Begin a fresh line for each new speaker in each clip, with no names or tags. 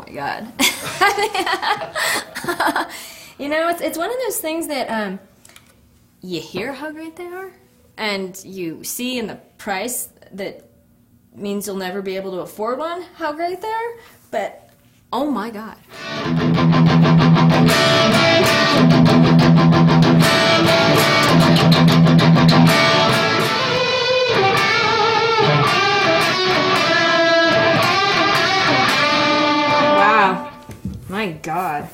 Oh my God. You know, it's one of those things that you hear how great they are, and you see in the price that means you'll never be able to afford one how great they are, but oh my God. Wow. My God.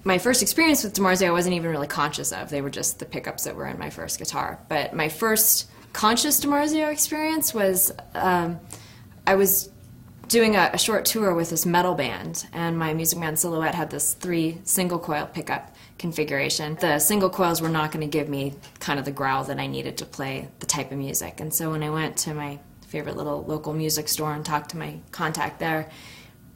My first experience with DiMarzio I wasn't even really conscious of. They were just the pickups that were in my first guitar. But my first conscious DiMarzio experience was I was doing a short tour with this metal band, and my Music Man Silhouette had this 3 single coil pickup configuration. The single coils were not going to give me kind of the growl that I needed to play the type of music. And so when I went to my favorite little local music store and talked to my contact there,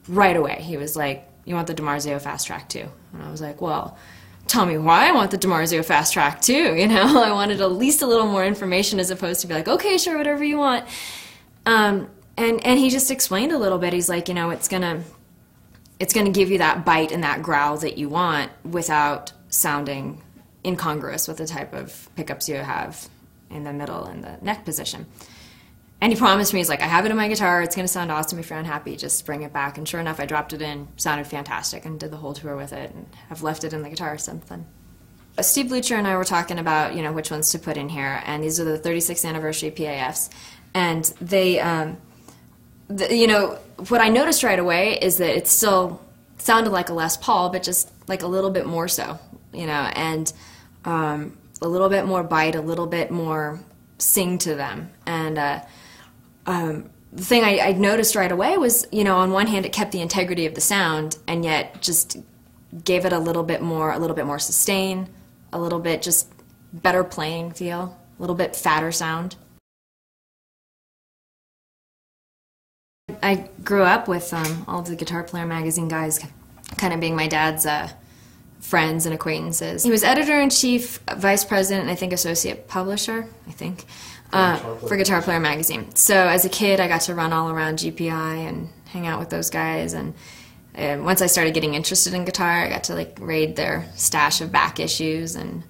right away he was like, "You want the DiMarzio Fast Track too?" And I was like, "Well, tell me why I want the DiMarzio Fast Track too." You know, I wanted at least a little more information as opposed to be like, "Okay, sure, whatever you want." And he just explained a little bit. He's like, you know, it's gonna give you that bite and that growl that you want without sounding incongruous with the type of pickups you have in the middle and the neck position. And he promised me, he's like, "I have it in my guitar, it's going to sound awesome if you're unhappy, just bring it back." And sure enough, I dropped it in, sounded fantastic, and did the whole tour with it, and I've left it in the guitar since then. Steve Blucher and I were talking about, you know, which ones to put in here, and these are the 36th anniversary PAFs. And they, you know, what I noticed right away is that it still sounded like a Les Paul, but just like a little bit more so, you know, and a little bit more bite, a little bit more sing to them. And the thing I noticed right away was, you know, on one hand it kept the integrity of the sound, and yet just gave it a little bit more sustain, a little bit just better playing feel, a little bit fatter sound. I grew up with all of the Guitar Player magazine guys kind of being my dad's friends and acquaintances. He was editor-in-chief, vice president, and I think associate publisher, for Guitar Player magazine. So as a kid, I got to run all around GPI and hang out with those guys. And once I started getting interested in guitar, I got to like raid their stash of back issues and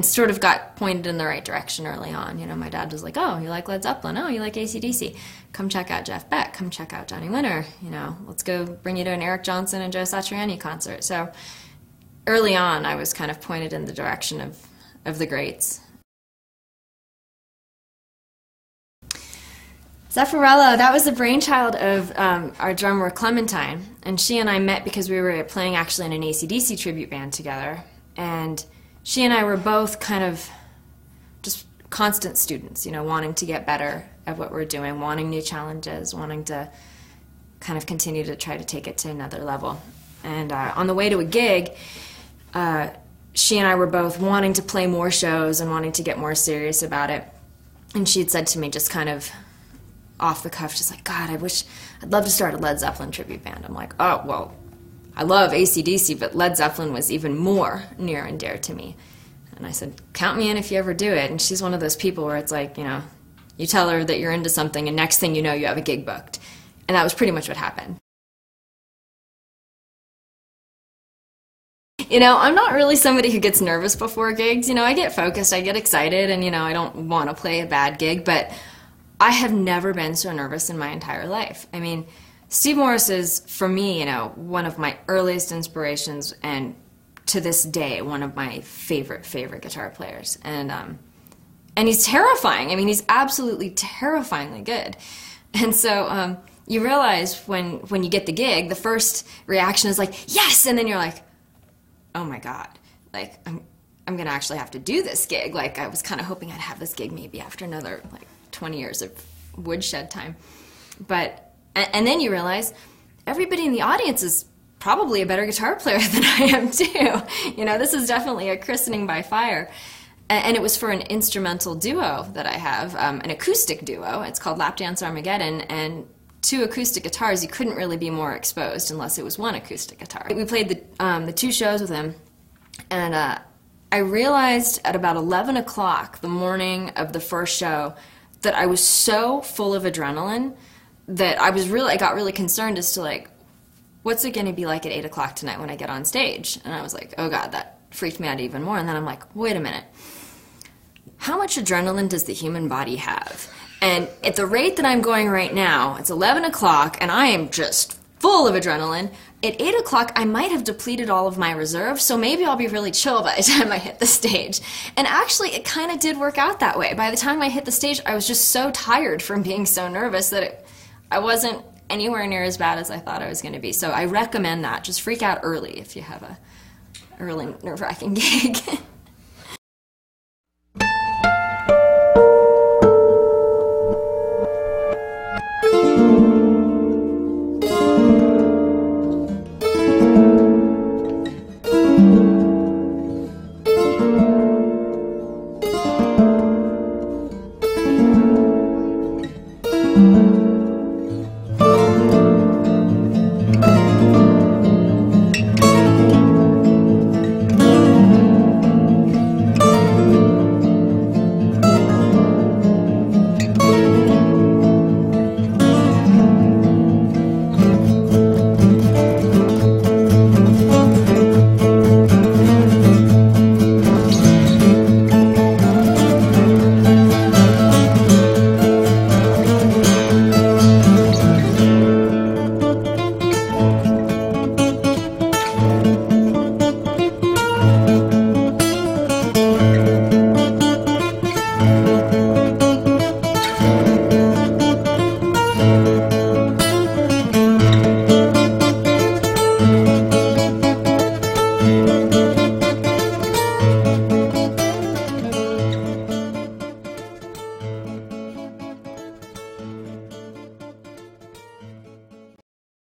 sort of got pointed in the right direction early on. You know, my dad was like, "Oh, you like Led Zeppelin? Oh, you like AC/DC? Come check out Jeff Beck. Come check out Johnny Winter. You know, let's go bring you to an Eric Johnson and Joe Satriani concert." So early on, I was kind of pointed in the direction of the greats. Zeffirello, that was the brainchild of our drummer Clementine, and she and I met because we were playing actually in an AC/DC tribute band together, and she and I were both kind of just constant students, you know, wanting to get better at what we're doing, wanting new challenges, wanting to kind of continue to try to take it to another level. And on the way to a gig, she and I were both wanting to play more shows and wanting to get more serious about it, and she had said to me just kind of off the cuff, just like, "God, I'd love to start a Led Zeppelin tribute band." I'm like, "Oh, well, I love AC/DC, but Led Zeppelin was even more near and dear to me." And I said, "Count me in if you ever do it." And she's one of those people where it's like, you know, you tell her that you're into something and next thing you know, you have a gig booked. And that was pretty much what happened. You know, I'm not really somebody who gets nervous before gigs. You know, I get focused, I get excited, and, you know, I don't want to play a bad gig, but I have never been so nervous in my entire life. I mean, Steve Morris is, for me, you know, one of my earliest inspirations, and to this day, one of my favorite guitar players. And he's terrifying. I mean, he's absolutely terrifyingly good. And so you realize when you get the gig, the first reaction is like, "Yes!" And then you're like, "Oh my God, like, I'm gonna actually have to do this gig." Like, I was kind of hoping I'd have this gig maybe after another, like, 20 years of woodshed time. But, and then you realize everybody in the audience is probably a better guitar player than I am too. You know, this is definitely a christening by fire. And it was for an instrumental duo that I have, an acoustic duo. It's called Lap Dance Armageddon, and two acoustic guitars, you couldn't really be more exposed unless it was one acoustic guitar. We played the 2 shows with him, and I realized at about 11 o'clock the morning of the first show that I was so full of adrenaline that I got really concerned as to, like, what's it going to be like at 8 o'clock tonight when I get on stage? And I was like, oh God, that freaked me out even more. And then I'm like, wait a minute. How much adrenaline does the human body have? And at the rate that I'm going right now, it's 11 o'clock and I am just full of adrenaline. At 8 o'clock, I might have depleted all of my reserve, so maybe I'll be really chill by the time I hit the stage. And actually, it kind of did work out that way. By the time I hit the stage, I was just so tired from being so nervous that I wasn't anywhere near as bad as I thought I was going to be. So I recommend that. Just freak out early if you have a early nerve-wracking gig.